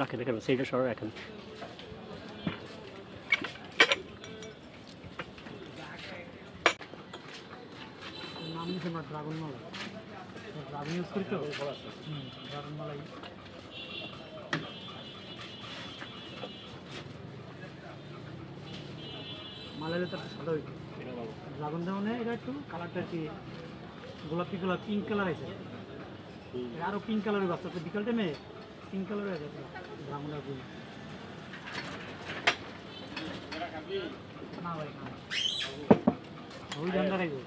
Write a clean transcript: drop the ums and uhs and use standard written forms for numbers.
রাখেন রাখেন সেইটা সরাই রাখেন। নাম দিচ্ছে আমরা ড্রাগন মালাই, ড্রাগন ইউজ করি তো, ড্রাগন মালাই। মালাইলে তো সাদা হইতো, ড্রাগন মানে এটা একটু কালারটা আর কি গোলাপি গোলাপ পিঙ্ক কালার আছে, আরও পিঙ্ক কালারের বাচ্চা তো বিকাল টাইমে পিঙ্ক কালারের আছে ড্রাগনের ফুল। না ভাই না ওই ধান্দা রাখবো।